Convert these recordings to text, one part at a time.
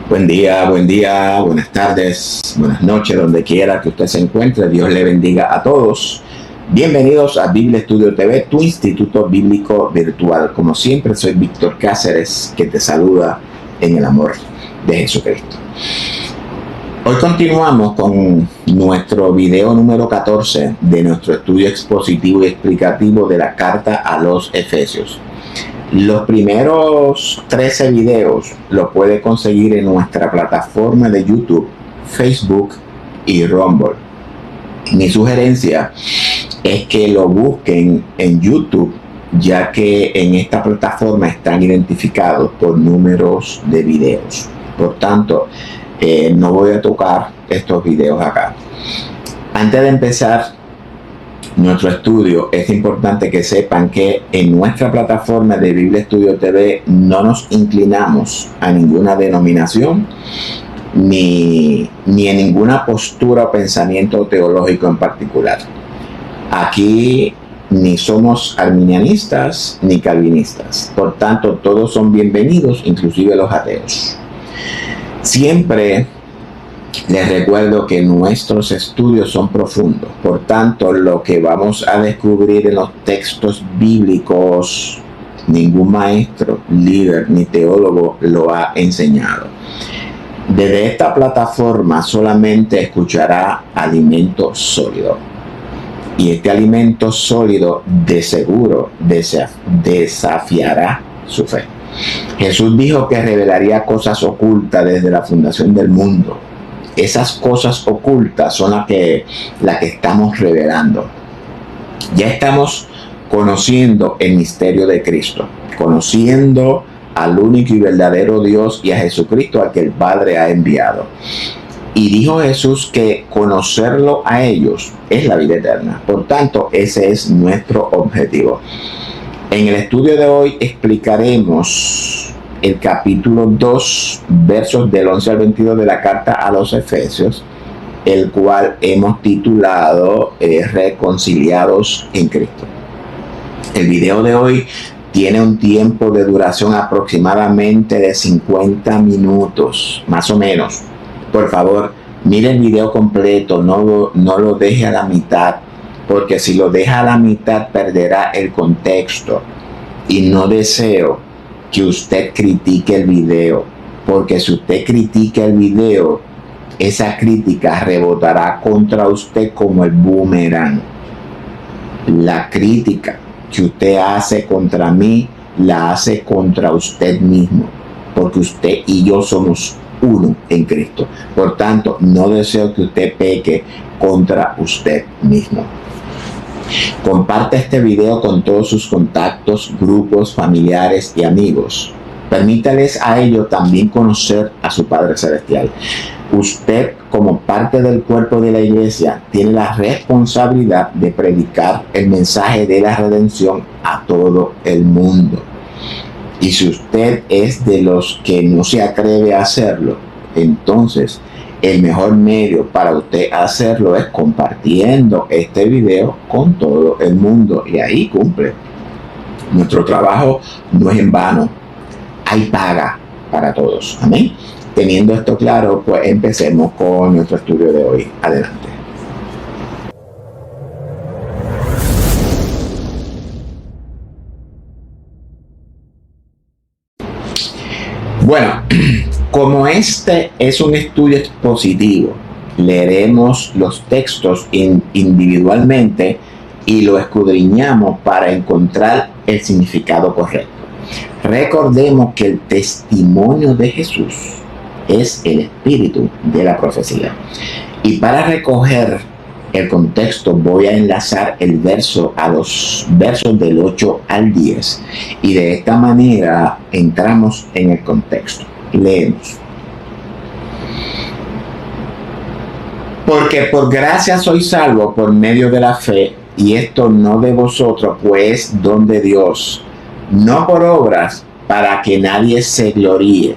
Buen día, buenas tardes, buenas noches, donde quiera que usted se encuentre. Dios le bendiga a todos. Bienvenidos a Biblia Estudio TV, tu instituto bíblico virtual. Como siempre, soy Víctor Cáceres, que te saluda en el amor de Jesucristo. Hoy continuamos con nuestro video número 14 de nuestro estudio expositivo y explicativo de la carta a los Efesios. Los primeros 13 videos los puede conseguir en nuestra plataforma de YouTube, Facebook y Rumble. Mi sugerencia es que lo busquen en YouTube, ya que en esta plataforma están identificados por números de videos. Por tanto, no voy a tocar estos videos acá. Antes de empezar nuestro estudio, es importante que sepan que en nuestra plataforma de Biblia Estudio TV no nos inclinamos a ninguna denominación ni en ninguna postura o pensamiento teológico en particular. Aquí ni somos arminianistas ni calvinistas. Por tanto, todos son bienvenidos, inclusive los ateos. Siempre les recuerdo que nuestros estudios son profundos. Por tanto, lo que vamos a descubrir en los textos bíblicos, ningún maestro, líder ni teólogo lo ha enseñado. Desde esta plataforma solamente escuchará alimento sólido. Y este alimento sólido de seguro desafiará su fe. Jesús dijo que revelaría cosas ocultas desde la fundación del mundo. Esas cosas ocultas son las que estamos revelando. Ya estamos conociendo el misterio de Cristo, conociendo al único y verdadero Dios y a Jesucristo, al que el Padre ha enviado. Y dijo Jesús que conocerlo a ellos es la vida eterna. Por tanto, ese es nuestro objetivo. En el estudio de hoy explicaremos el capítulo 2, versos del 11 al 22 de la carta a los Efesios, el cual hemos titulado Reconciliados en Cristo. El video de hoy tiene un tiempo de duración aproximadamente de 50 minutos, más o menos. Por favor, mire el video completo, no lo deje a la mitad, porque si lo deja a la mitad perderá el contexto. Y no deseo que usted critique el video, porque si usted critica el video, esa crítica rebotará contra usted como el boomerang. La crítica que usted hace contra mí, la hace contra usted mismo, porque usted y yo somos uno en Cristo. Por tanto, no deseo que usted peque contra usted mismo. Comparte este video con todos sus contactos, grupos, familiares y amigos. Permítales a ellos también conocer a su Padre Celestial. Usted, como parte del cuerpo de la iglesia, tiene la responsabilidad de predicar el mensaje de la redención a todo el mundo. Y si usted es de los que no se atreve a hacerlo, entonces el mejor medio para usted hacerlo es compartiendo este video con todo el mundo, y ahí cumple. Nuestro trabajo no es en vano, hay paga para todos. Amén. Teniendo esto claro, pues empecemos con nuestro estudio de hoy. Adelante. Bueno, como este es un estudio expositivo, leeremos los textos individualmente y lo escudriñamos para encontrar el significado correcto. Recordemos que el testimonio de Jesús es el espíritu de la profecía. Y para recoger el contexto voy a enlazar el verso a los versos del 8 al 10, y de esta manera entramos en el contexto. Leemos. Porque por gracia sois salvos por medio de la fe, y esto no de vosotros, pues don de Dios, no por obras, para que nadie se gloríe,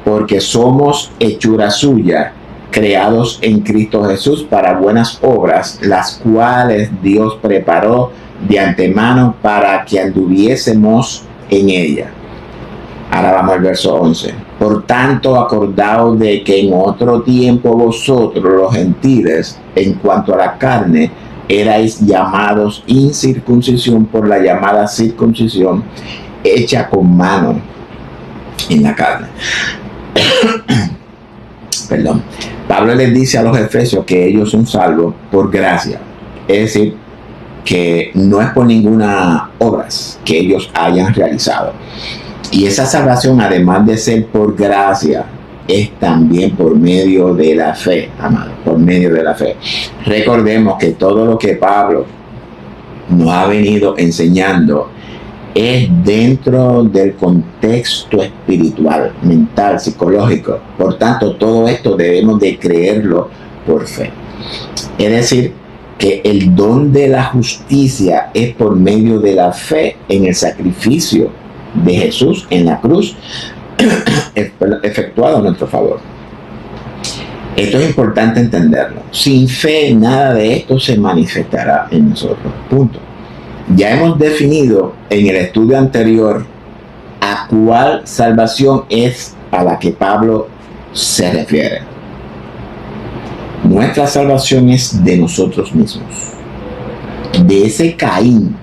porque somos hechura suya, creados en Cristo Jesús para buenas obras, las cuales Dios preparó de antemano para que anduviésemos en ella. Ahora vamos al verso 11. Por tanto, acordaos de que en otro tiempo vosotros, los gentiles, en cuanto a la carne, erais llamados incircuncisión por la llamada circuncisión hecha con mano en la carne. Perdón. Pablo les dice a los efesios que ellos son salvos por gracia. Es decir, que no es por ninguna obras que ellos hayan realizado. Y esa salvación, además de ser por gracia, es también por medio de la fe, amado, por medio de la fe. Recordemos que todo lo que Pablo nos ha venido enseñando es dentro del contexto espiritual, mental, psicológico. Por tanto, todo esto debemos de creerlo por fe. Es decir, que el don de la justicia es por medio de la fe en el sacrificio de Jesús en la cruz efectuado a nuestro favor. Esto es importante entenderlo. Sin fe nada de esto se manifestará en nosotros. Punto. Ya hemos definido en el estudio anterior a cuál salvación es a la que Pablo se refiere. Nuestra salvación es de nosotros mismos, de ese Caín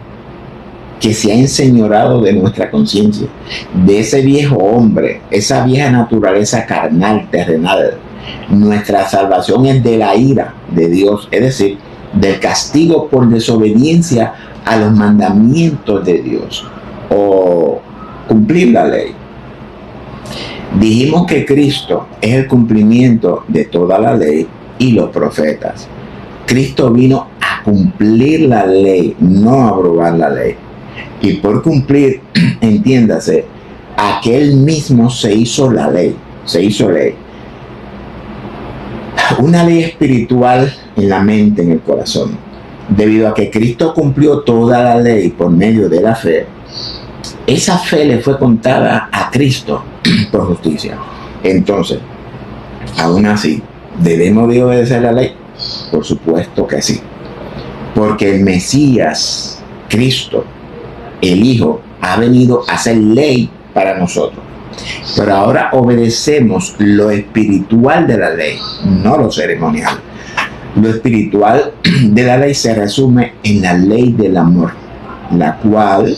que se ha enseñorado de nuestra conciencia, de ese viejo hombre, esa vieja naturaleza carnal, terrenal. Nuestra salvación es de la ira de Dios, es decir, del castigo por desobediencia a los mandamientos de Dios o cumplir la ley. Dijimos que Cristo es el cumplimiento de toda la ley y los profetas. Cristo vino a cumplir la ley, no a aprobar la ley. Y por cumplir, entiéndase, aquel mismo se hizo la ley, se hizo ley. Una ley espiritual en la mente, en el corazón. Debido a que Cristo cumplió toda la ley por medio de la fe, esa fe le fue contada a Cristo por justicia. Entonces, aún así, ¿debemos de obedecer la ley? Por supuesto que sí. Porque el Mesías, Cristo, el Hijo, ha venido a ser ley para nosotros. Pero ahora obedecemos lo espiritual de la ley, no lo ceremonial. Lo espiritual de la ley se resume en la ley del amor, la cual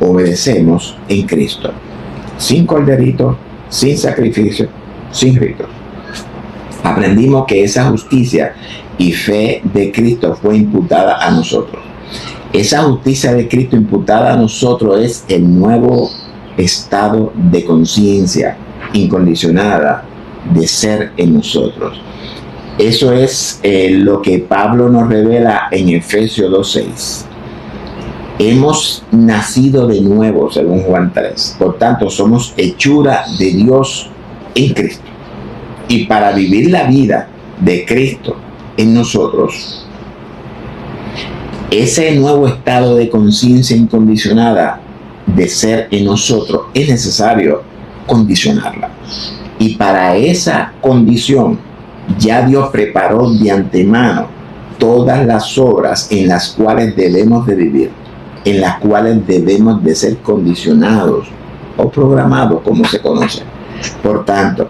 obedecemos en Cristo. Sin corderito, sin sacrificio, sin ritos. Aprendimos que esa justicia y fe de Cristo fue imputada a nosotros. Esa justicia de Cristo imputada a nosotros es el nuevo estado de conciencia incondicionada de ser en nosotros. Eso es lo que Pablo nos revela en Efesios 2:6. Hemos nacido de nuevo, según Juan 3. Por tanto, somos hechura de Dios en Cristo. Y para vivir la vida de Cristo en nosotros, ese nuevo estado de conciencia incondicionada de ser en nosotros, es necesario condicionarla. Y para esa condición, ya Dios preparó de antemano todas las obras en las cuales debemos de vivir, en las cuales debemos de ser condicionados o programados, como se conoce. Por tanto,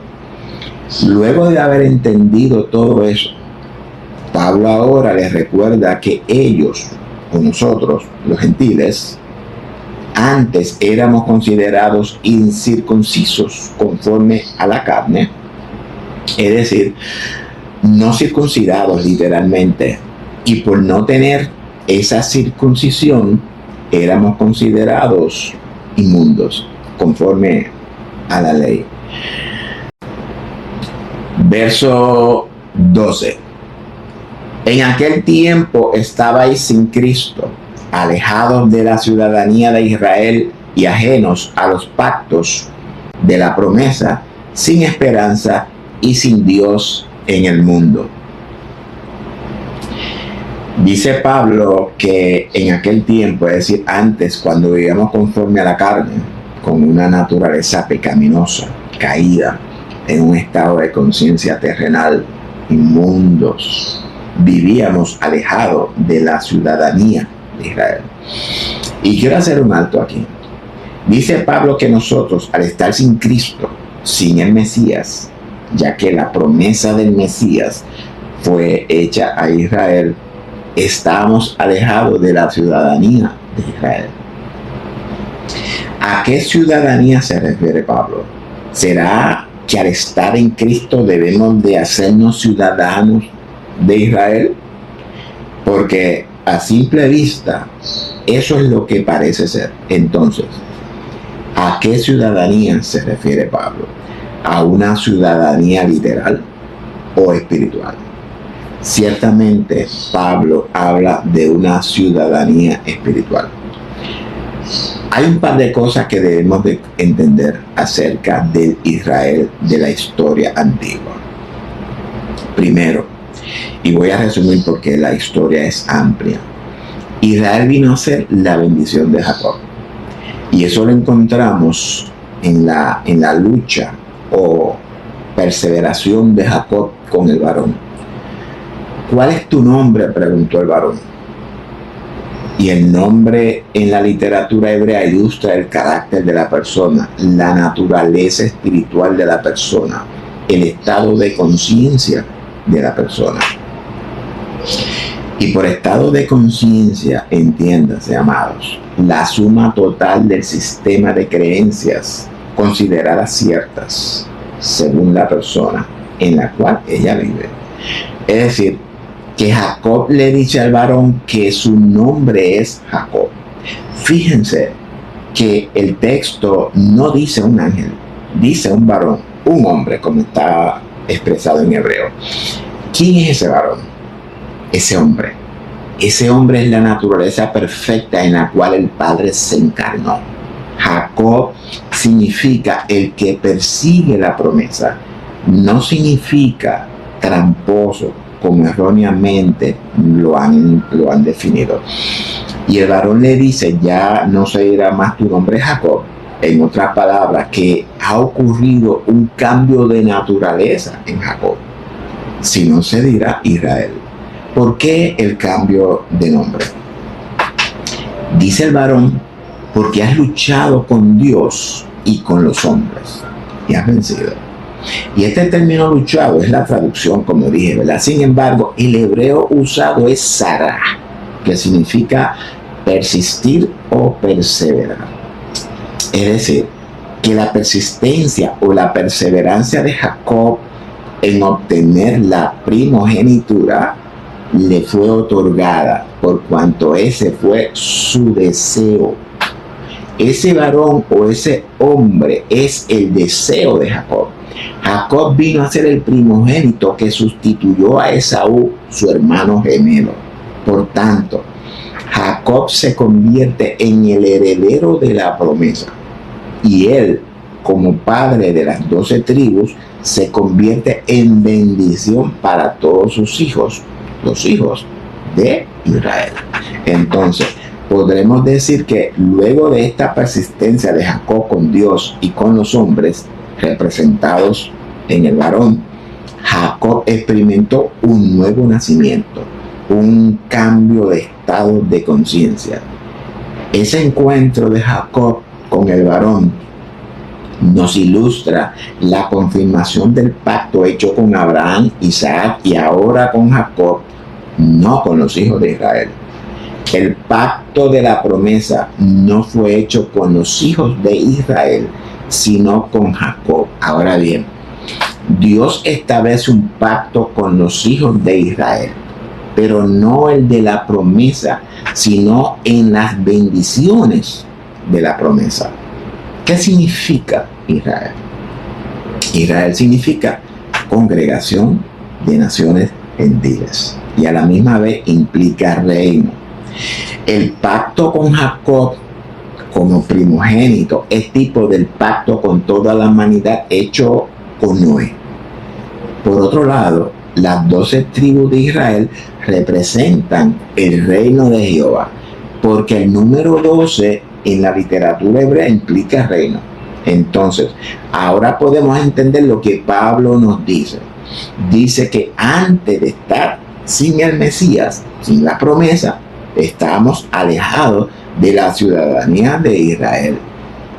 luego de haber entendido todo eso, Pablo ahora les recuerda que ellos, o nosotros, los gentiles, antes éramos considerados incircuncisos conforme a la carne, es decir, no circuncidados literalmente, y por no tener esa circuncisión éramos considerados inmundos conforme a la ley. Verso 12. En aquel tiempo estabais sin Cristo, alejados de la ciudadanía de Israel y ajenos a los pactos de la promesa, sin esperanza y sin Dios en el mundo. Dice Pablo que en aquel tiempo, es decir, antes, cuando vivíamos conforme a la carne, con una naturaleza pecaminosa, caída, en un estado de conciencia terrenal, inmundos, vivíamos alejados de la ciudadanía de Israel. Y quiero hacer un alto aquí. Dice Pablo que nosotros, al estar sin Cristo, sin el Mesías, ya que la promesa del Mesías fue hecha a Israel, estamos alejados de la ciudadanía de Israel. ¿A qué ciudadanía se refiere Pablo? ¿Será que al estar en Cristo debemos de hacernos ciudadanos de Israel? Porque a simple vista eso es lo que parece ser. Entonces, ¿a qué ciudadanía se refiere Pablo? ¿A una ciudadanía literal o espiritual? Ciertamente Pablo habla de una ciudadanía espiritual. Hay un par de cosas que debemos de entender acerca del Israel de la historia antigua. Primero, y voy a resumir porque la historia es amplia, Israel vino a ser la bendición de Jacob. Y eso lo encontramos en la lucha o perseveración de Jacob con el varón. ¿Cuál es tu nombre?, preguntó el varón. Y el nombre en la literatura hebrea ilustra el carácter de la persona, la naturaleza espiritual de la persona, el estado de conciencia de la persona. Y por estado de conciencia, entiéndase, amados, la suma total del sistema de creencias consideradas ciertas según la persona en la cual ella vive. Es decir, que Jacob le dice al varón que su nombre es Jacob. Fíjense que el texto no dice un ángel, dice un varón, un hombre, como está expresado en hebreo. ¿Quién es ese varón? Ese hombre. Ese hombre es la naturaleza perfecta en la cual el Padre se encarnó. Jacob significa el que persigue la promesa. No significa tramposo, como erróneamente lo han definido. Y el varón le dice, ya no se dirá más tu nombre Jacob. En otras palabras, que ha ocurrido un cambio de naturaleza en Jacob, sino se dirá Israel. ¿Por qué el cambio de nombre? Dice el varón, porque has luchado con Dios y con los hombres y has vencido. Y este término luchado es la traducción, como dije, ¿verdad? Sin embargo, el hebreo usado es sarah, que significa persistir o perseverar. Es decir, que la persistencia o la perseverancia de Jacob en obtener la primogenitura le fue otorgada por cuanto ese fue su deseo. Ese varón o ese hombre es el deseo de Jacob. Jacob vino a ser el primogénito que sustituyó a Esaú, su hermano gemelo. Por tanto, Jacob se convierte en el heredero de la promesa. Y él, como padre de las 12 tribus, se convierte en bendición para todos sus hijos, los hijos de Israel. Entonces, podremos decir que luego de esta persistencia de Jacob con Dios y con los hombres, representados en el varón, Jacob experimentó un nuevo nacimiento, un cambio de estado de conciencia. Ese encuentro de Jacob con el varón nos ilustra la confirmación del pacto hecho con Abraham, Isaac y ahora con Jacob, no con los hijos de Israel. El pacto de la promesa no fue hecho con los hijos de Israel, sino con Jacob. Ahora bien, Dios establece un pacto con los hijos de Israel, pero no el de la promesa, sino en las bendiciones de la promesa. ¿Qué significa Israel? Israel significa congregación de naciones gentiles y a la misma vez implica reino. El pacto con Jacob como primogénito es tipo del pacto con toda la humanidad hecho con Noé. Por otro lado, las 12 tribus de Israel representan el reino de Jehová, porque el número 12 en la literatura hebrea implica reino. Entonces, ahora podemos entender lo que Pablo nos dice. Dice que antes de estar sin el Mesías, sin la promesa, estábamos alejados de la ciudadanía de Israel.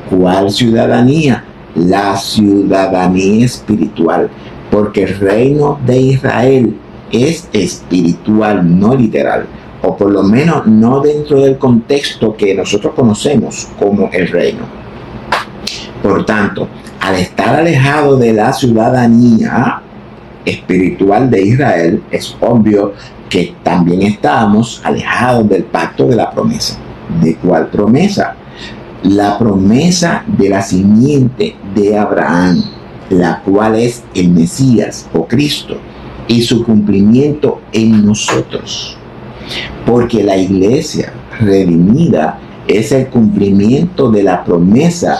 ¿Cuál ciudadanía? La ciudadanía espiritual, porque el reino de Israel es espiritual, no literal, o por lo menos no dentro del contexto que nosotros conocemos como el reino. Por tanto, al estar alejado de la ciudadanía espiritual de Israel, es obvio que también estábamos alejados del pacto de la promesa. ¿De cuál promesa? La promesa de la simiente de Abraham, la cual es el Mesías o Cristo, y su cumplimiento en nosotros. Porque la iglesia redimida es el cumplimiento de la promesa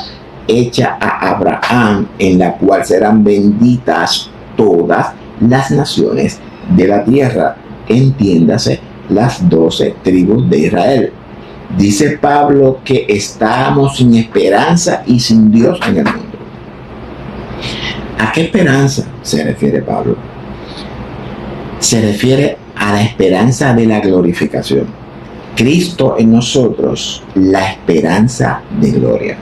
hecha a Abraham, en la cual serán benditas todas las naciones de la tierra, entiéndase, las 12 tribus de Israel. Dice Pablo que estábamos sin esperanza y sin Dios en el mundo. ¿A qué esperanza se refiere Pablo? Se refiere a la esperanza de la glorificación. Cristo en nosotros, la esperanza de gloria.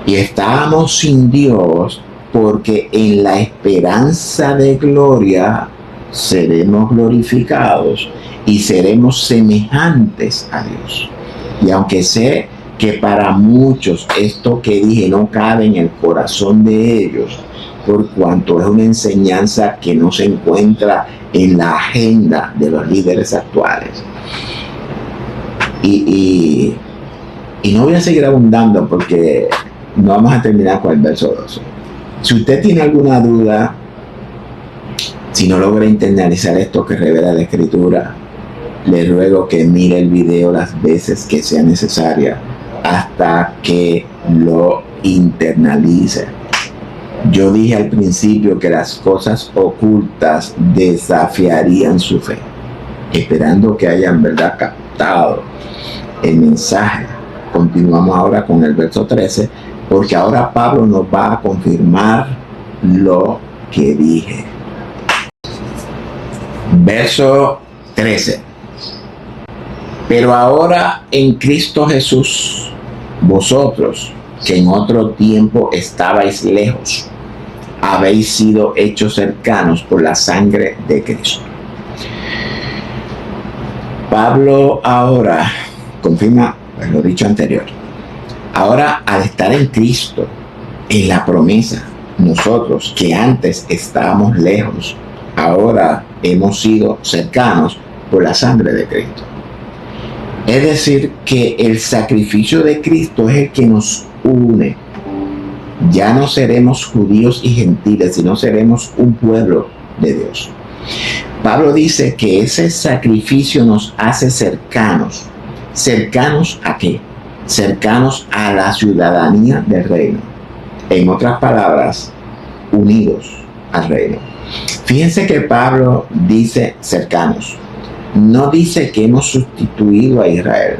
Y estábamos sin Dios porque en la esperanza de gloria seremos glorificados y seremos semejantes a Dios. Y aunque sé que para muchos esto que dije no cabe en el corazón de ellos, por cuanto es una enseñanza que no se encuentra en la agenda de los líderes actuales. Y no voy a seguir abundando porque no vamos a terminar con el verso 12. Si usted tiene alguna duda, si no logra internalizar esto que revela la Escritura, le ruego que mire el video las veces que sea necesaria hasta que lo internalice. Yo dije al principio que las cosas ocultas desafiarían su fe, esperando que hayan verdad captado el mensaje. Continuamos ahora con el verso 13, porque ahora Pablo nos va a confirmar lo que dije. Verso 13. Pero ahora en Cristo Jesús, vosotros que en otro tiempo estabais lejos, habéis sido hechos cercanos por la sangre de Cristo. Pablo ahora confirma lo dicho anterior. Ahora, al estar en Cristo, en la promesa, nosotros que antes estábamos lejos, ahora hemos sido cercanos por la sangre de Cristo. Es decir, que el sacrificio de Cristo es el que nos une. Ya no seremos judíos y gentiles, sino seremos un pueblo de Dios. Pablo dice que ese sacrificio nos hace cercanos. ¿Cercanos a qué? Cercanos a la ciudadanía del reino. En otras palabras, unidos al reino. Fíjense que Pablo dice cercanos. No dice que hemos sustituido a Israel,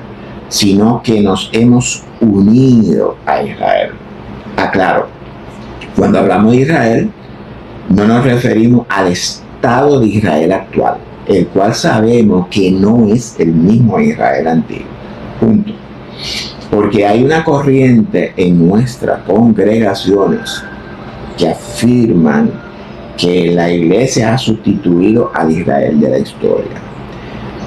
sino que nos hemos unido a Israel. Aclaro, cuando hablamos de Israel, no nos referimos al Estado de Israel actual, el cual sabemos que no es el mismo Israel antiguo. Punto. Porque hay una corriente en nuestras congregaciones que afirman que la iglesia ha sustituido al Israel de la historia.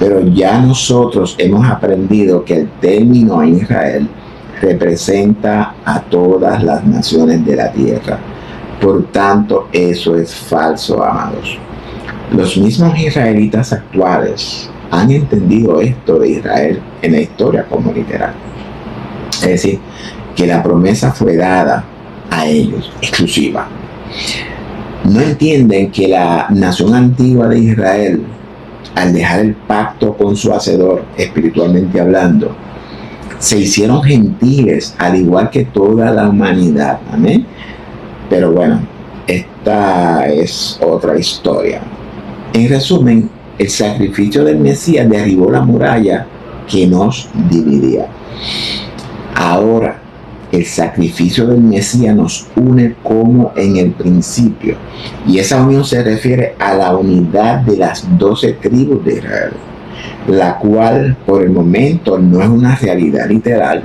Pero ya nosotros hemos aprendido que el término Israel representa a todas las naciones de la tierra. Por tanto, eso es falso, amados. Los mismos israelitas actuales han entendido esto de Israel en la historia como literal. Es decir, que la promesa fue dada a ellos, exclusiva. No entienden que la nación antigua de Israel, al dejar el pacto con su hacedor, espiritualmente hablando, se hicieron gentiles, al igual que toda la humanidad. Amén. Pero bueno, esta es otra historia. En resumen, el sacrificio del Mesías derribó la muralla que nos dividía. Ahora, el sacrificio del Mesías nos une como en el principio. Y esa unión se refiere a la unidad de las 12 tribus de Israel, la cual por el momento no es una realidad literal,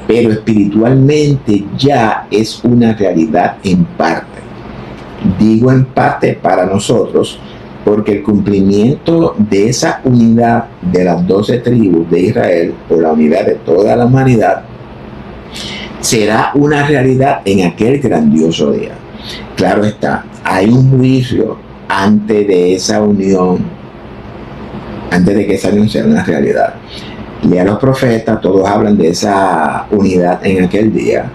pero espiritualmente ya es una realidad en parte. Digo en parte para nosotros, porque el cumplimiento de esa unidad de las 12 tribus de Israel, o la unidad de toda la humanidad, será una realidad en aquel grandioso día. Claro está, hay un juicio antes de esa unión, antes de que esa unión sea una realidad. Lea los profetas, todos hablan de esa unidad en aquel día.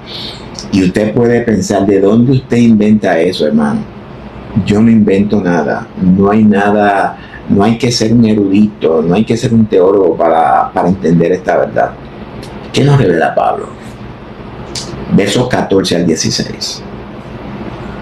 Y usted puede pensar, ¿de dónde usted inventa eso, hermano? Yo no invento nada. No hay nada, no hay que ser un erudito, no hay que ser un teólogo para entender esta verdad. ¿Qué nos revela Pablo? Versos 14 al 16.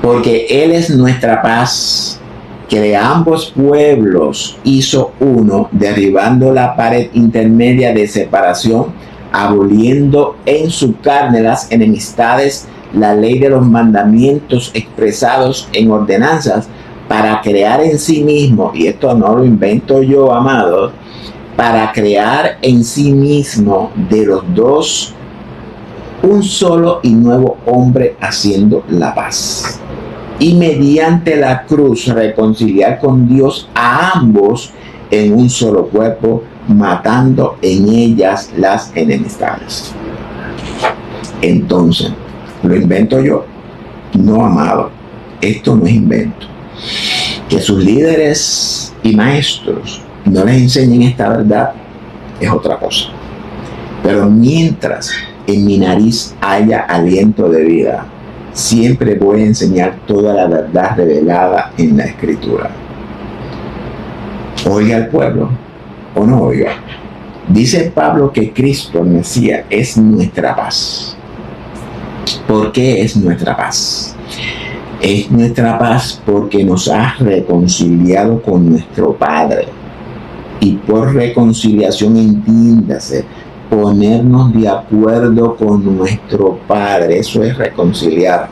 Porque Él es nuestra paz, que de ambos pueblos hizo uno, derribando la pared intermedia de separación, aboliendo en su carne las enemistades, la ley de los mandamientos expresados en ordenanzas, para crear en sí mismo, y esto no lo invento yo, amados, para crear en sí mismo de los dos un solo y nuevo hombre, haciendo la paz, y mediante la cruz reconciliar con Dios a ambos en un solo cuerpo, matando en ellas las enemistades. Entonces, ¿lo invento yo? No, amado, esto no es invento. Que sus líderes y maestros no les enseñen esta verdad es otra cosa. Pero mientras en mi nariz haya aliento de vida, siempre voy a enseñar toda la verdad revelada en la Escritura. Oiga al pueblo o no oiga. Dice Pablo que Cristo, el Mesías, es nuestra paz. ¿Por qué es nuestra paz? Es nuestra paz porque nos ha reconciliado con nuestro Padre. Y por reconciliación, entiéndase, ponernos de acuerdo con nuestro Padre. Eso es reconciliar.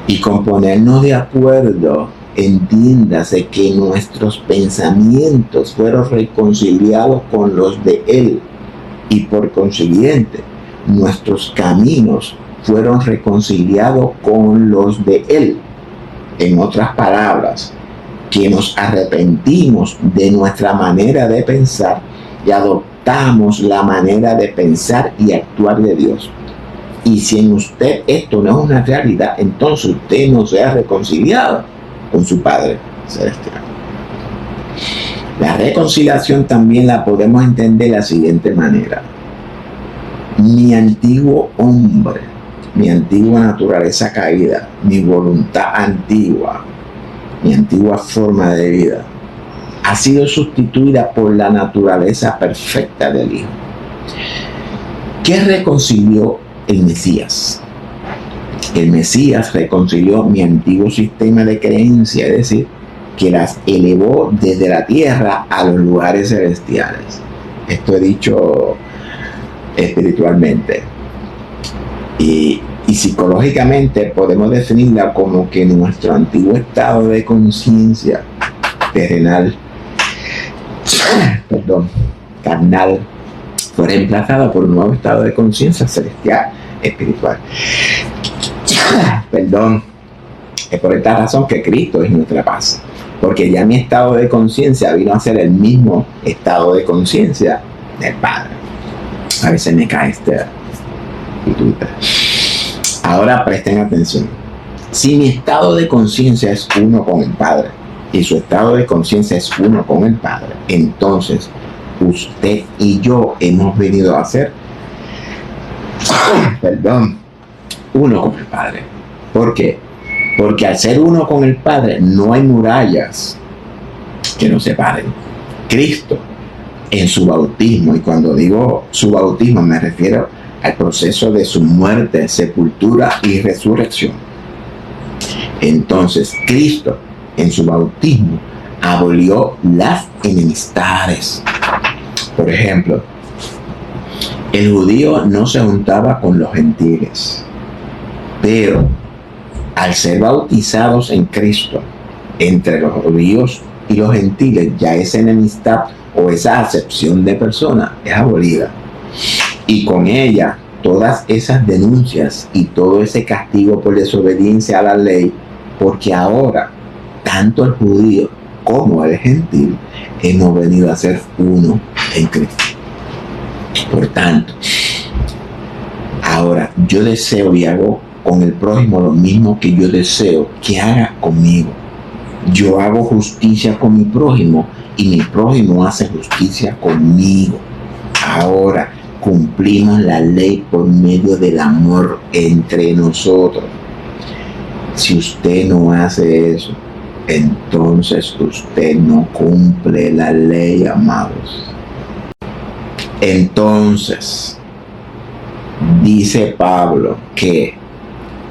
Y con ponernos de acuerdo, entiéndase que nuestros pensamientos fueron reconciliados con los de Él. Y por consiguiente, nuestros caminos fueron reconciliados con los de Él. En otras palabras, que nos arrepentimos de nuestra manera de pensar y adoptamos la manera de pensar y actuar de Dios. Y si en usted esto no es una realidad, entonces usted no se ha reconciliado con su Padre Celestial. La reconciliación también la podemos entender de la siguiente manera. Mi antiguo hombre, mi antigua naturaleza caída, mi voluntad antigua, mi antigua forma de vida, ha sido sustituida por la naturaleza perfecta del Hijo. ¿Qué reconcilió el Mesías? El Mesías reconcilió mi antiguo sistema de creencia, es decir, que las elevó desde la tierra a los lugares celestiales. Esto he dicho espiritualmente. Y psicológicamente podemos definirla como que nuestro antiguo estado de conciencia terrenal, carnal, fue reemplazado por un nuevo estado de conciencia celestial, espiritual. Es por esta razón que Cristo es nuestra paz, porque ya mi estado de conciencia vino a ser el mismo estado de conciencia del Padre. A veces me cae Twitter. Ahora presten atención. Si mi estado de conciencia es uno con el Padre y su estado de conciencia es uno con el Padre, entonces usted y yo hemos venido a ser uno con el Padre. ¿Por qué? Porque al ser uno con el Padre no hay murallas que nos separen. Cristo en su bautismo, y cuando digo su bautismo me refiero al proceso de su muerte, sepultura y resurrección. Entonces Cristo en su bautismo abolió las enemistades. Por ejemplo, el judío no se juntaba con los gentiles, pero al ser bautizados en Cristo, entre los judíos y los gentiles, ya esa enemistad o esa acepción de persona es abolida. Y con ella todas esas denuncias y todo ese castigo por desobediencia a la ley, porque ahora tanto el judío como el gentil hemos venido a ser uno en Cristo. Por tanto, ahora yo deseo y hago con el prójimo lo mismo que yo deseo que haga conmigo. Yo hago justicia con mi prójimo y mi prójimo hace justicia conmigo. Ahora cumplimos la ley por medio del amor entre nosotros. Si usted no hace eso, entonces usted no cumple la ley, amados. Entonces, dice Pablo que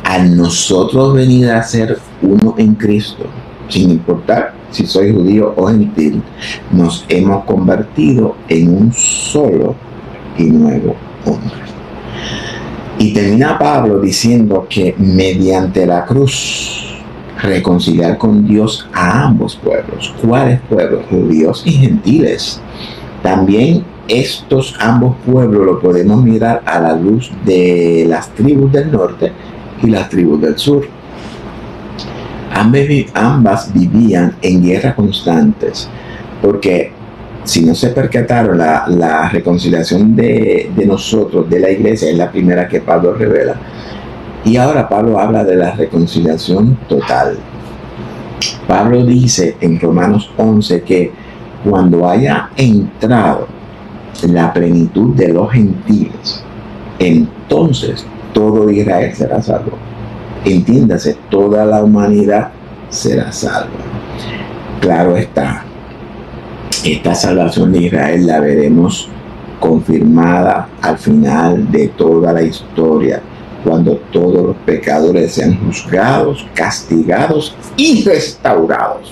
al nosotros venir a ser uno en Cristo, sin importar si soy judío o gentil, nos hemos convertido en un solo y nuevo hombre. Y termina Pablo diciendo que mediante la cruz reconciliar con Dios a ambos pueblos. ¿Cuáles pueblos? Judíos y gentiles. También estos ambos pueblos lo podemos mirar a la luz de las tribus del norte y las tribus del sur. Ambas vivían en guerras constantes, porque si no se percataron, la reconciliación de nosotros, de la iglesia, es la primera que Pablo revela. Y ahora Pablo habla de la reconciliación total. Pablo dice en Romanos 11 que cuando haya entrado la plenitud de los gentiles, entonces todo Israel será salvo. Entiéndase, toda la humanidad será salva. Claro está, esta salvación de Israel la veremos confirmada al final de toda la historia, cuando todos los pecadores sean juzgados, castigados y restaurados.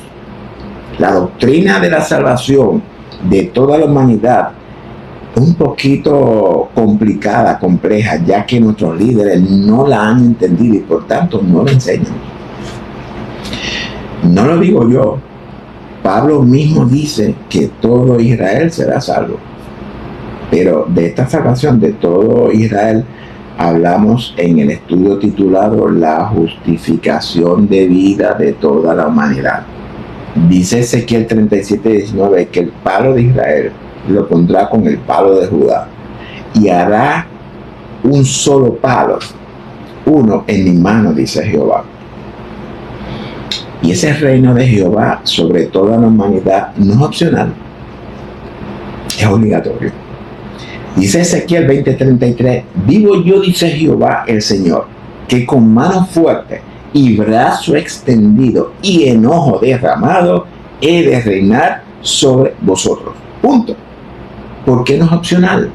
La doctrina de la salvación de toda la humanidad es un poquito complicada, compleja, ya que nuestros líderes no la han entendido y por tanto no la enseñan. No lo digo yo. Pablo mismo dice que todo Israel será salvo. Pero de esta salvación de todo Israel hablamos en el estudio titulado La justificación de vida de toda la humanidad. Dice Ezequiel 37:19 que el palo de Israel lo pondrá con el palo de Judá y hará un solo palo, uno en mi mano, dice Jehová. Y ese reino de Jehová sobre toda la humanidad no es opcional, es obligatorio. Dice Ezequiel 20:33, vivo yo, dice Jehová el Señor, que con mano fuerte y brazo extendido y enojo derramado he de reinar sobre vosotros. Punto. ¿Por qué no es opcional?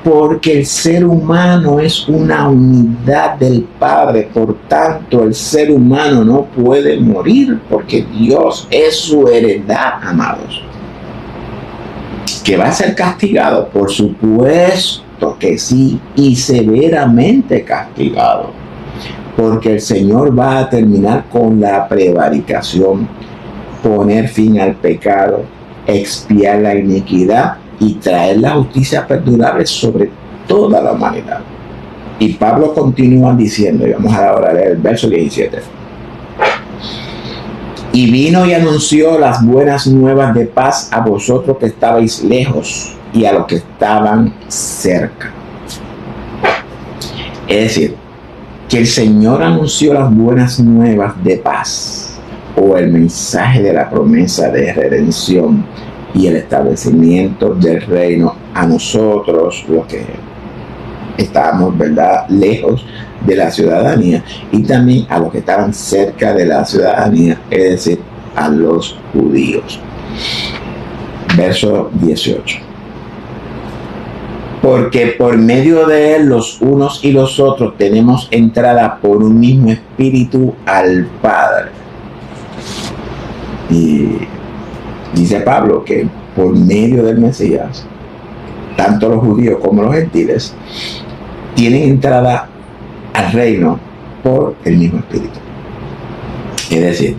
Porque el ser humano es una unidad del Padre, por tanto el ser humano no puede morir porque Dios es su heredad, amados. ¿Que va a ser castigado? Por supuesto que sí, y severamente castigado, porque el Señor va a terminar con la prevaricación, poner fin al pecado, expiar la iniquidad y traer la justicia perdurable sobre toda la humanidad. Y Pablo continúa diciendo, y vamos ahora a leer el verso 17. Y vino y anunció las buenas nuevas de paz a vosotros que estabais lejos y a los que estaban cerca. Es decir, que el Señor anunció las buenas nuevas de paz, o el mensaje de la promesa de redención y el establecimiento del reino a nosotros, los que estábamos, ¿verdad?, lejos de la ciudadanía, y también a los que estaban cerca de la ciudadanía, es decir, a los judíos. Verso 18. Porque por medio de él los unos y los otros tenemos entrada por un mismo espíritu al Padre. Y dice Pablo que por medio del Mesías, tanto los judíos como los gentiles tienen entrada al reino por el mismo espíritu. Es decir,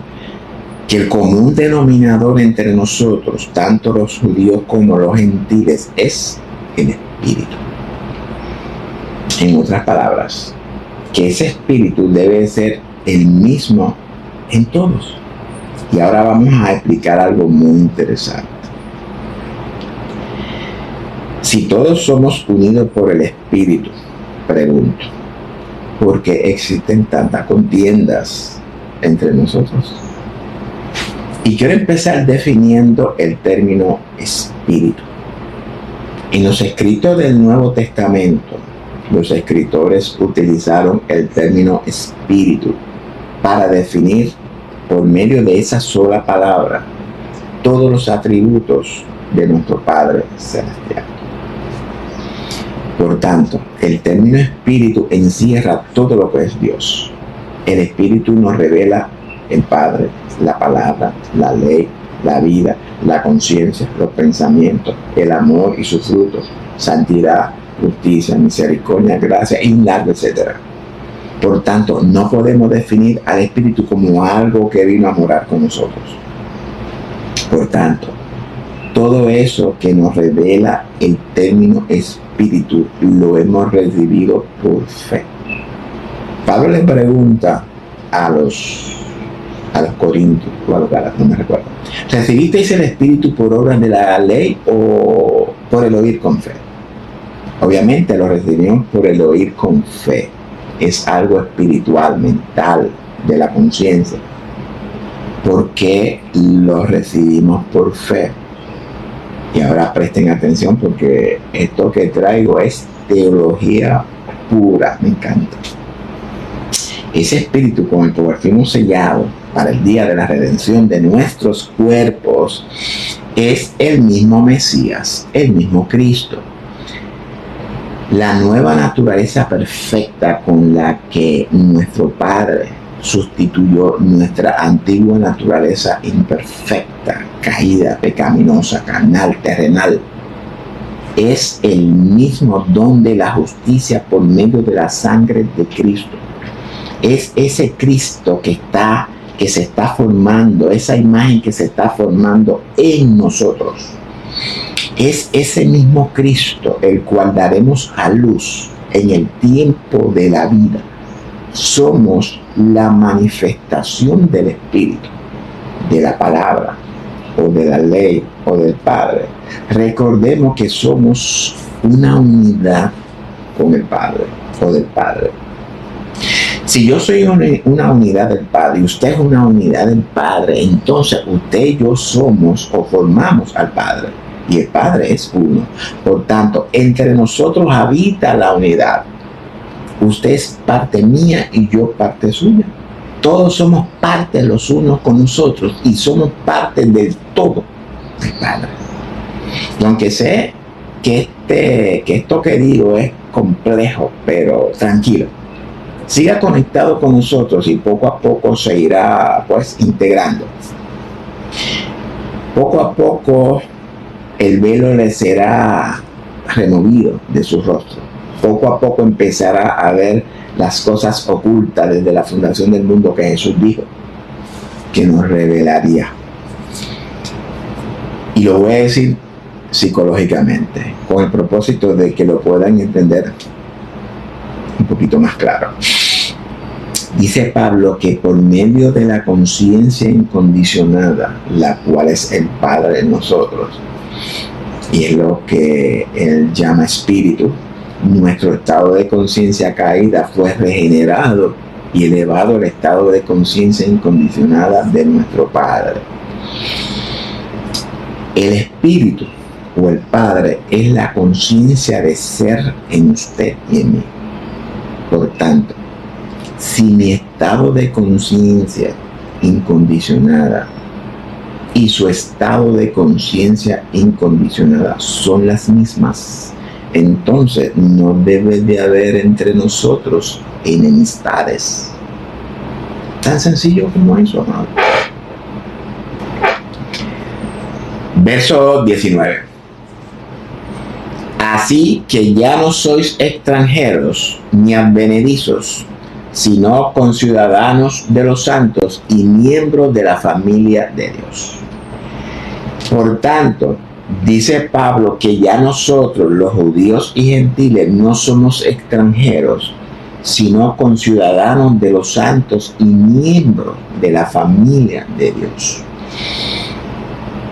que el común denominador entre nosotros, tanto los judíos como los gentiles, es el espíritu. En otras palabras, que ese espíritu debe ser el mismo en todos. Y ahora vamos a explicar algo muy interesante. Si todos somos unidos por el espíritu, pregunto, ¿por qué existen tantas contiendas entre nosotros? Y quiero empezar definiendo el término espíritu. En los escritos del Nuevo Testamento, los escritores utilizaron el término espíritu para definir por medio de esa sola palabra todos los atributos de nuestro Padre Celestial. Por tanto, el término espíritu encierra todo lo que es Dios. El espíritu nos revela el Padre, la palabra, la ley, la vida, la conciencia, los pensamientos, el amor y sus frutos, santidad, justicia, misericordia, gracia y un largo etcétera. Por tanto, no podemos definir al espíritu como algo que vino a morar con nosotros. Por tanto, todo eso que nos revela el término espíritu lo hemos recibido por fe. Pablo le pregunta a los corintios o a los gálatas, no me recuerdo, ¿recibisteis el espíritu por obras de la ley o por el oír con fe? Obviamente lo recibimos por el oír con fe. Es algo espiritual, mental, de la conciencia. ¿Por qué lo recibimos por fe? Y ahora presten atención porque esto que traigo es teología pura, me encanta. Ese espíritu con el que fuimos sellados para el día de la redención de nuestros cuerpos es el mismo Mesías, el mismo Cristo. La nueva naturaleza perfecta con la que nuestro Padre sustituyó nuestra antigua naturaleza imperfecta, caída, pecaminosa, carnal, terrenal, es el mismo don de la justicia por medio de la sangre de Cristo. Es ese Cristo que se está formando, esa imagen que se está formando en nosotros. Es ese mismo Cristo el cual daremos a luz en el tiempo de la vida. Somos la manifestación del Espíritu, de la palabra, o de la ley, o del Padre. Recordemos que somos una unidad con el Padre, o del Padre. Si yo soy una unidad del Padre y usted es una unidad del Padre, entonces usted y yo somos o formamos al Padre. Y el Padre es uno. Por tanto, entre nosotros habita la unidad. Usted es parte mía y yo parte suya. Todos somos parte los unos con nosotros y somos parte del todo del Padre. Y aunque sé que esto que digo es complejo, pero tranquilo. Siga conectado con nosotros y poco a poco se irá integrando. Poco a poco el velo le será removido de su rostro. Poco a poco empezará a ver las cosas ocultas desde la fundación del mundo que Jesús dijo que nos revelaría. Y lo voy a decir psicológicamente, con el propósito de que lo puedan entender un poquito más claro. Dice Pablo que por medio de la conciencia incondicionada, la cual es el Padre en nosotros, y es lo que él llama espíritu, nuestro estado de conciencia caída fue regenerado y elevado al estado de conciencia incondicionada de nuestro Padre. El espíritu o el Padre es la conciencia de ser en usted y en mí. Por tanto, si mi estado de conciencia incondicionada y su estado de conciencia incondicionada son las mismas, entonces no debe de haber entre nosotros enemistades. Tan sencillo como eso, amado. Verso 19. Así que ya no sois extranjeros ni advenedizos, sino conciudadanos de los santos y miembros de la familia de Dios. Por tanto, Dice Pablo que ya nosotros, los judíos y gentiles, no somos extranjeros, sino conciudadanos de los santos y miembros de la familia de Dios.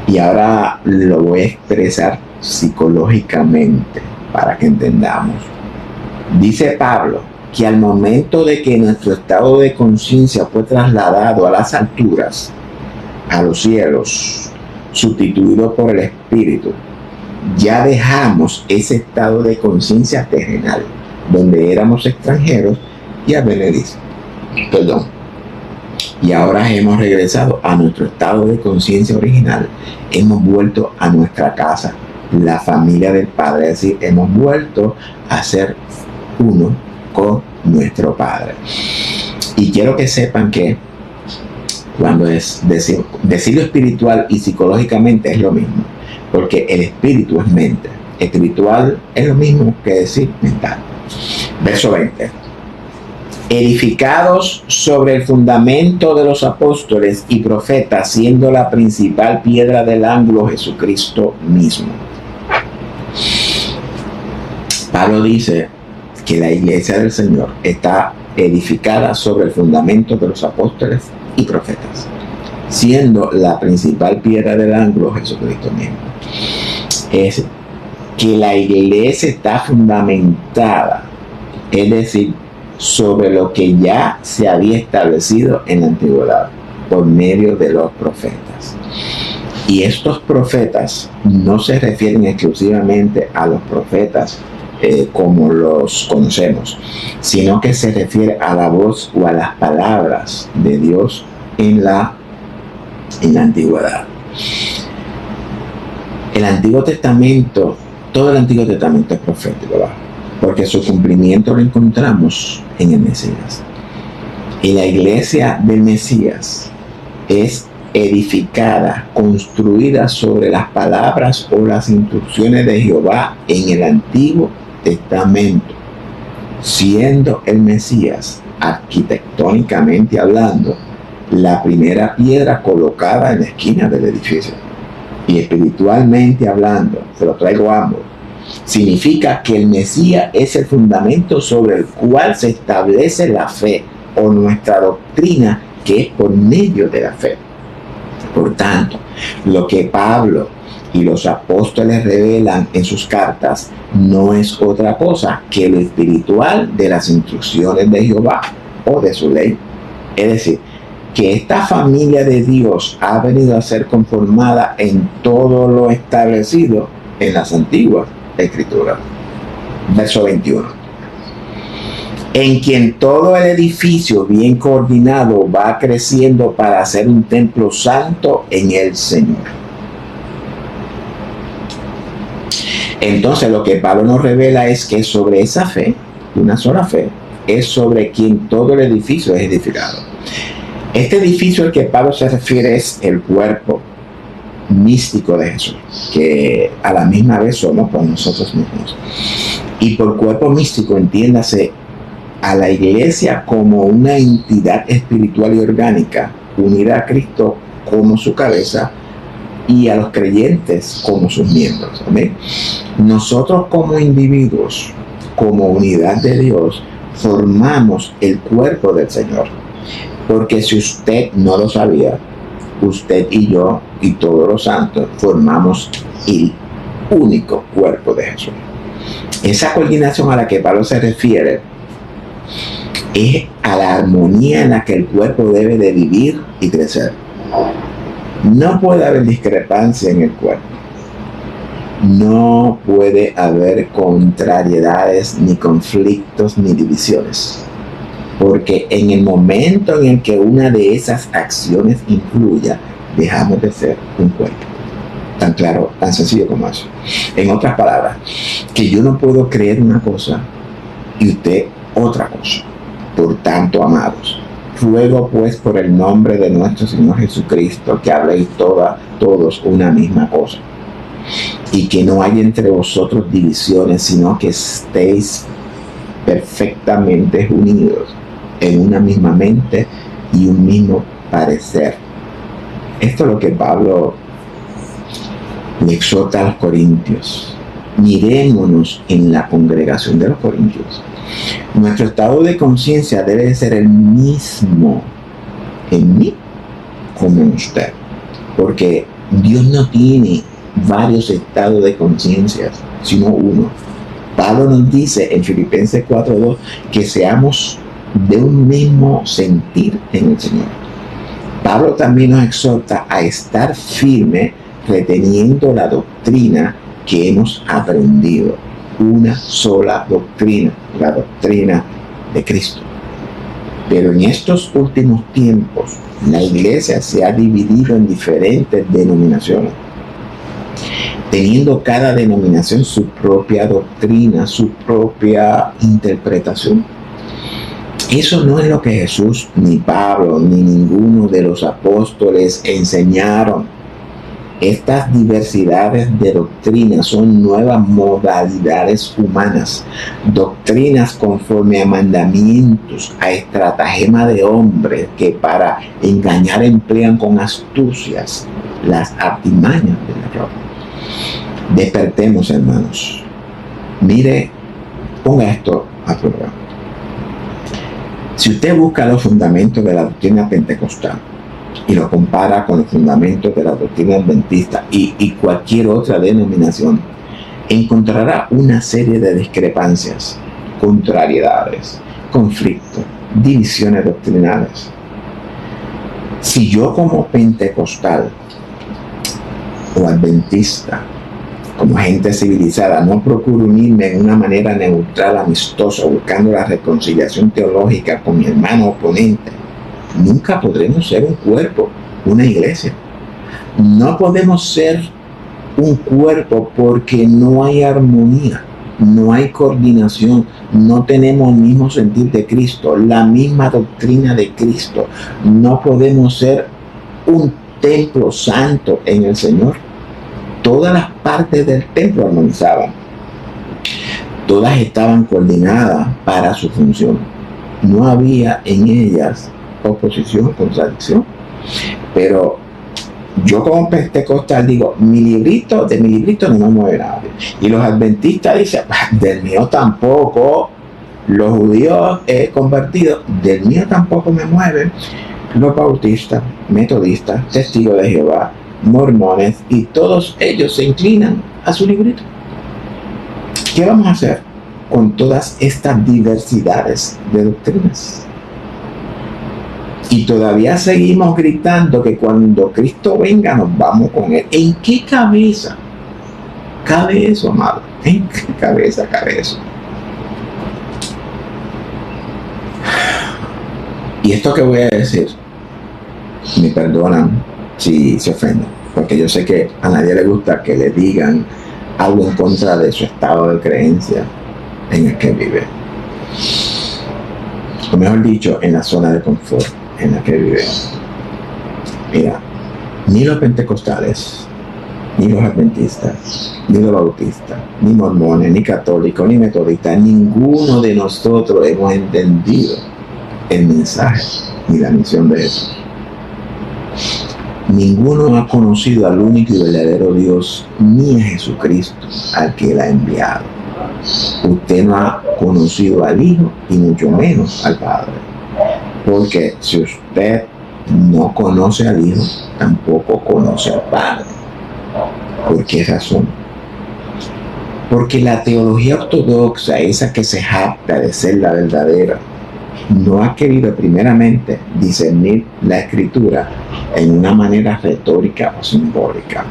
Y ahora lo voy a expresar psicológicamente para que entendamos. Dice Pablo que al momento de que nuestro estado de conciencia fue trasladado a las alturas, a los cielos, sustituido por el Espíritu, ya dejamos ese estado de conciencia terrenal, donde éramos extranjeros y advenedizos. Y ahora hemos regresado a nuestro estado de conciencia original. Hemos vuelto a nuestra casa, la familia del Padre, es decir, hemos vuelto a ser uno con nuestro Padre. Y quiero que sepan que cuando decirlo espiritual y psicológicamente es lo mismo, porque el espíritu es mente, espiritual es lo mismo que decir mental. Verso 20. Edificados sobre el fundamento de los apóstoles y profetas, siendo la principal piedra del ángulo Jesucristo mismo. Pablo dice que la iglesia del Señor está edificada sobre el fundamento de los apóstoles y profetas, siendo la principal piedra del ángulo Jesucristo mismo. Es que la iglesia está fundamentada, es decir, sobre lo que ya se había establecido en la antigüedad por medio de los profetas. Y estos profetas no se refieren exclusivamente a los profetas como los conocemos, sino que se refiere a la voz o a las palabras de Dios en la antigüedad. El Antiguo Testamento, todo el Antiguo Testamento es profético, ¿verdad? Porque su cumplimiento lo encontramos en el Mesías. Y la iglesia del Mesías es edificada, construida sobre las palabras o las instrucciones de Jehová en el Antiguo Testamento, siendo el Mesías, arquitectónicamente hablando, la primera piedra colocada en la esquina del edificio. Y espiritualmente hablando, se lo traigo a ambos, significa que el Mesías es el fundamento sobre el cual se establece la fe o nuestra doctrina, que es por medio de la fe. Por tanto, lo que Pablo y los apóstoles revelan en sus cartas no es otra cosa que lo espiritual de las instrucciones de Jehová o de su ley. Es decir, que esta familia de Dios ha venido a ser conformada en todo lo establecido en las antiguas escrituras. Verso 21. En quien todo el edificio bien coordinado va creciendo para ser un templo santo en el Señor. Entonces lo que Pablo nos revela es que sobre esa fe, una sola fe, es sobre quien todo el edificio es edificado. Este edificio al que Pablo se refiere es el cuerpo místico de Jesús, que a la misma vez somos por nosotros mismos. Y por cuerpo místico entiéndase a la iglesia como una entidad espiritual y orgánica unida a Cristo como su cabeza y a los creyentes como sus miembros. ¿Amén? Nosotros como individuos, como unidad de Dios, formamos el cuerpo del Señor. Porque si usted no lo sabía, usted y yo y todos los santos formamos el único cuerpo de Jesús. Esa coordinación a la que Pablo se refiere es a la armonía en la que el cuerpo debe de vivir y crecer. No puede haber discrepancia en el cuerpo. No puede haber contrariedades, ni conflictos, ni divisiones. Porque en el momento en el que una de esas acciones influya, dejamos de ser un cuerpo. Tan claro, tan sencillo como eso. En otras palabras, que yo no puedo creer una cosa y usted otra cosa. Por tanto, amados, ruego pues por el nombre de nuestro Señor Jesucristo que habléis todos una misma cosa, y que no haya entre vosotros divisiones, sino que estéis perfectamente unidos en una misma mente y un mismo parecer. Esto es lo que Pablo Le exhorta a los corintios: mirémonos en la congregación de los corintios. Nuestro estado de conciencia debe de ser el mismo en mí como en usted, porque Dios no tiene varios estados de conciencia, sino uno. Pablo nos dice en Filipenses 4:2 que seamos de un mismo sentir en el Señor. Pablo también nos exhorta a estar firme reteniendo la doctrina que hemos aprendido. Una sola doctrina, la doctrina de Cristo. Pero en estos últimos tiempos, la iglesia se ha dividido en diferentes denominaciones, teniendo cada denominación su propia doctrina, su propia interpretación. Eso no es lo que Jesús, ni Pablo, ni ninguno de los apóstoles enseñaron. Estas diversidades de doctrinas son nuevas modalidades humanas, doctrinas conforme a mandamientos, a estratagema de hombres que para engañar emplean con astucias las artimañas del error. Despertemos, hermanos. Mire, ponga esto a prueba. Si usted busca los fundamentos de la doctrina pentecostal y lo compara con los fundamentos de la doctrina adventista y cualquier otra denominación, encontrará una serie de discrepancias, contrariedades, conflictos, divisiones doctrinales. Si yo como pentecostal o adventista, como gente civilizada, no procuro unirme en una manera neutral, amistosa, buscando la reconciliación teológica con mi hermano oponente, nunca podremos ser un cuerpo, una iglesia. No podemos ser un cuerpo porque no hay armonía, no hay coordinación, no tenemos el mismo sentir de Cristo, la misma doctrina de Cristo. No podemos ser un templo santo en el Señor. Todas las partes del templo armonizaban. Todas estaban coordinadas para su función. No había en ellas oposición, contradicción. Pero yo como pentecostal digo, de mi librito no me mueve nadie. Y los adventistas dicen, del mío tampoco. Los judíos convertidos, del mío tampoco me mueven. Los bautistas, metodistas, testigos de Jehová, mormones, y todos ellos se inclinan a su librito. ¿Qué vamos a hacer con todas estas diversidades de doctrinas? Y todavía seguimos gritando que cuando Cristo venga nos vamos con Él. ¿En qué cabeza cabe eso, amado? ¿En qué cabeza cabe eso? Y esto que voy a decir, me perdonan si se ofenden, porque yo sé que a nadie le gusta que le digan algo en contra de su estado de creencia en el que vive, o mejor dicho, en la zona de confort en la que vive. Mira, ni los pentecostales, ni los adventistas, ni los bautistas, ni mormones, ni católicos, ni metodistas, ninguno de nosotros hemos entendido el mensaje ni la misión de Jesús. Ninguno ha conocido al único y verdadero Dios, ni a Jesucristo, al que Él ha enviado. Usted no ha conocido al Hijo y mucho menos al Padre. Porque si usted no conoce al Hijo, tampoco conoce al Padre. ¿Por qué razón? Porque la teología ortodoxa, esa que se jacta de ser la verdadera, no ha querido primeramente discernir la Escritura en una manera retórica o simbólica,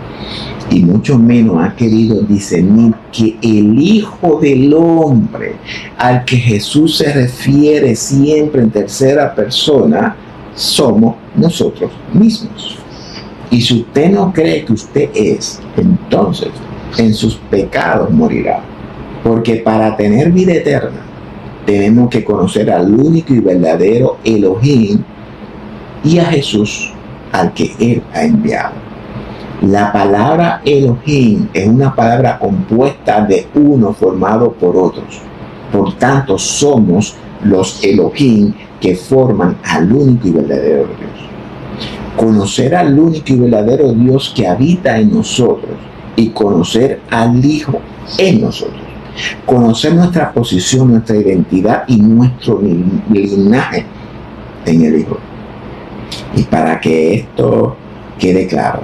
y mucho menos ha querido discernir que el Hijo del Hombre, al que Jesús se refiere siempre en tercera persona, somos nosotros mismos. Y si usted no cree que usted es, entonces en sus pecados morirá, porque para tener vida eterna tenemos que conocer al único y verdadero Elohim y a Jesús, al que Él ha enviado. La palabra Elohim es una palabra compuesta de uno formado por otros. Por tanto, somos los Elohim que forman al único y verdadero Dios. Conocer al único y verdadero Dios que habita en nosotros y conocer al Hijo en nosotros. Conocer nuestra posición, nuestra identidad y nuestro linaje en el Hijo. Y para que esto quede claro,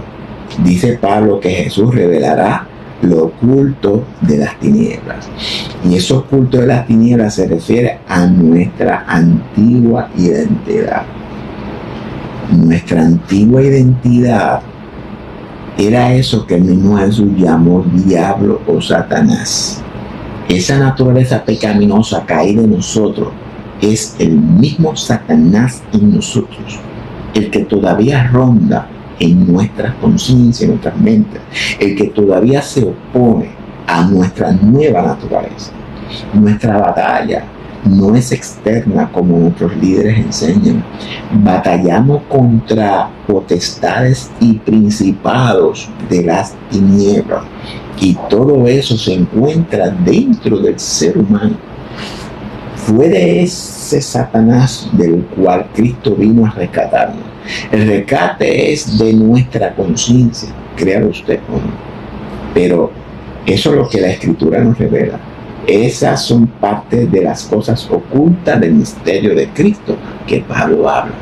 dice Pablo que Jesús revelará lo oculto de las tinieblas. Y eso oculto de las tinieblas se refiere a nuestra antigua identidad. Nuestra antigua identidad era eso que el mismo Jesús llamó diablo o Satanás. Esa naturaleza pecaminosa caída en nosotros es el mismo Satanás en nosotros, el que todavía ronda en nuestras conciencias, en nuestras mentes, el que todavía se opone a nuestra nueva naturaleza. Nuestra batalla no es externa como nuestros líderes enseñan. Batallamos contra potestades y principados de las tinieblas, y todo eso se encuentra dentro del ser humano. Fue de ese Satanás del cual Cristo vino a rescatarnos. El rescate es de nuestra conciencia, créalo usted o no. Pero eso es lo que la Escritura nos revela. Esas son parte de las cosas ocultas del misterio de Cristo que Pablo habla.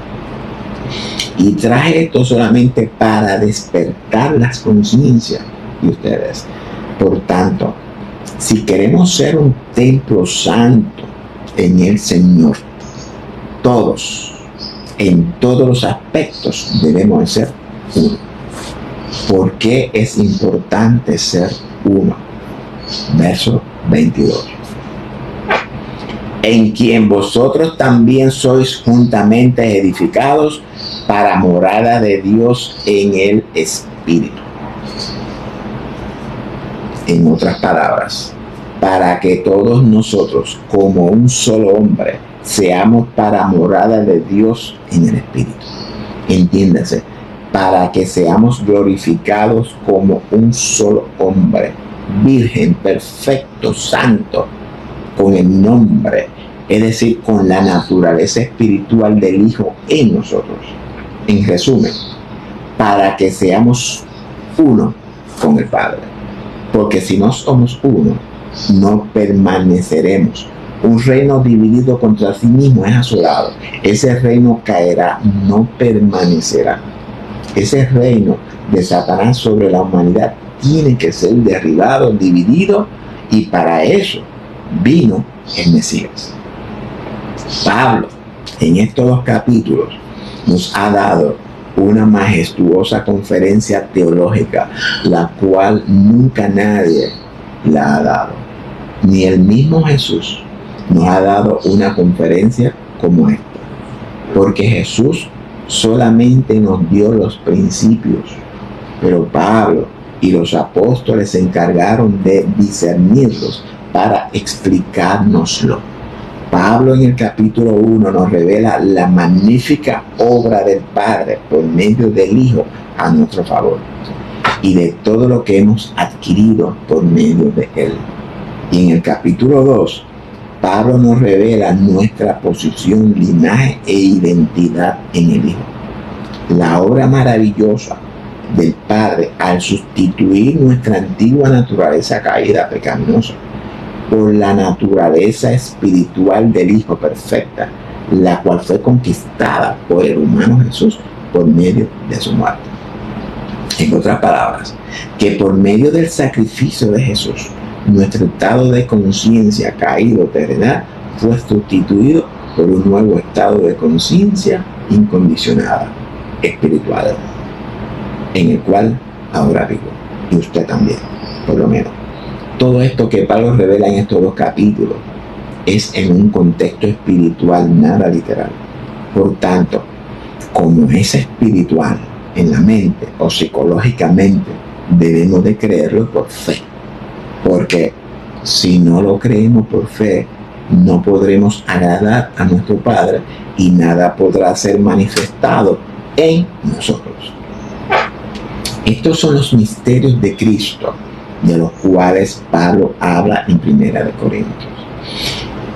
Y traje esto solamente para despertar las conciencias de ustedes. Por tanto, si queremos ser un templo santo en el Señor, todos, en todos los aspectos, debemos de ser uno. ¿Por qué es importante ser uno? Verso 22. En quien vosotros también sois juntamente edificados para morada de Dios en el Espíritu. En otras palabras, para que todos nosotros, como un solo hombre, seamos para morada de Dios en el Espíritu. Entiéndase, para que seamos glorificados como un solo hombre, virgen, perfecto, santo, con el nombre, es decir, con la naturaleza espiritual del Hijo en nosotros. En resumen, para que seamos uno con el Padre. Porque si no somos uno, no permaneceremos. Un reino dividido contra sí mismo es asolado. Ese reino caerá, no permanecerá. Ese reino de Satanás sobre la humanidad tiene que ser derribado, dividido, y para eso vino el Mesías. Pablo, en estos 2 capítulos, nos ha dado una majestuosa conferencia teológica, la cual nunca nadie la ha dado. Ni el mismo Jesús nos ha dado una conferencia como esta, porque Jesús solamente nos dio los principios, pero Pablo y los apóstoles se encargaron de discernirlos para explicárnoslo. Pablo en el capítulo 1 nos revela la magnífica obra del Padre por medio del Hijo a nuestro favor y de todo lo que hemos adquirido por medio de Él. Y en el capítulo 2, Pablo nos revela nuestra posición, linaje e identidad en el Hijo. La obra maravillosa del Padre al sustituir nuestra antigua naturaleza caída, pecaminosa, por la naturaleza espiritual del Hijo perfecta, la cual fue conquistada por el humano Jesús por medio de su muerte. En otras palabras, que por medio del sacrificio de Jesús, nuestro estado de conciencia caído terrenal fue sustituido por un nuevo estado de conciencia incondicionada, espiritual, en el cual ahora vivo, y usted también, por lo menos. Todo esto que Pablo revela en estos 2 capítulos es en un contexto espiritual, nada literal. Por tanto, como es espiritual en la mente o psicológicamente, debemos de creerlo por fe. Porque si no lo creemos por fe, no podremos agradar a nuestro Padre y nada podrá ser manifestado en nosotros. Estos son los misterios de Cristo, de los cuales Pablo habla en 1 de Corintios.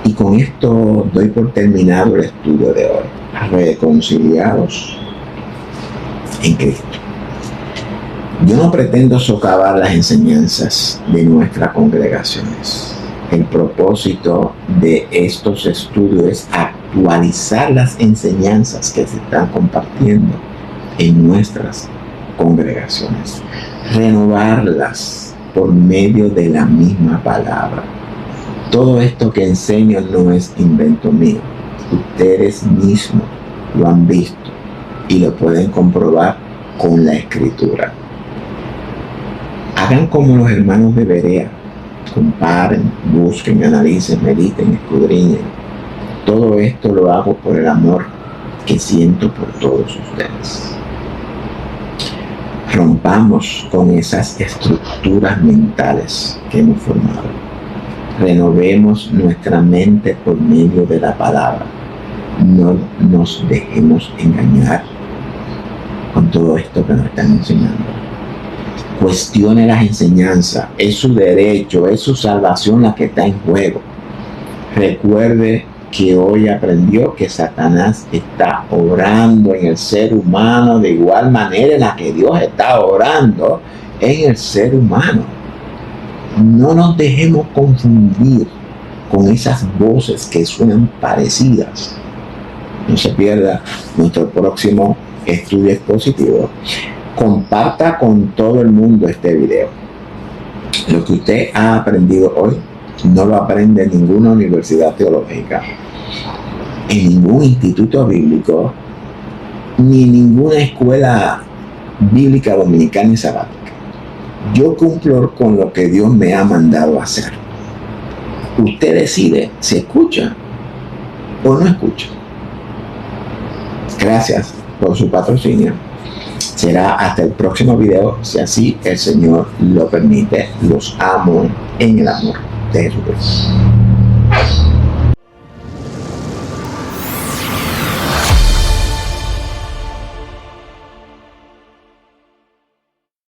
Y con esto doy por terminado el estudio de hoy. Reconciliados en Cristo. Yo no pretendo socavar las enseñanzas de nuestras congregaciones. El propósito de estos estudios es actualizar las enseñanzas que se están compartiendo en nuestras congregaciones, renovarlas por medio de la misma palabra. Todo esto que enseño no es invento mío. Ustedes mismos lo han visto y lo pueden comprobar con la Escritura. Hagan como los hermanos de Berea. Comparen, busquen, analicen, mediten, escudriñen. Todo esto lo hago por el amor que siento por todos ustedes. Rompamos con esas estructuras mentales que hemos formado. Renovemos nuestra mente por medio de la palabra. No nos dejemos engañar con todo esto que nos están enseñando. Cuestione las enseñanzas, es su derecho, es su salvación la que está en juego. Recuerde que hoy aprendió que Satanás está obrando en el ser humano de igual manera en la que Dios está obrando en el ser humano. No nos dejemos confundir con esas voces que suenan parecidas. No se pierda nuestro próximo estudio expositivo. Comparta con todo el mundo este video. Lo que usted ha aprendido hoy no lo aprende en ninguna universidad teológica, en ningún instituto bíblico, ni en ninguna escuela bíblica dominicana y sabática. Yo cumplo con lo que Dios me ha mandado a hacer. Usted decide si escucha o no escucha. Gracias por su patrocinio. Será hasta el próximo video, si así el Señor lo permite. Los amo en el amor de Jesucristo.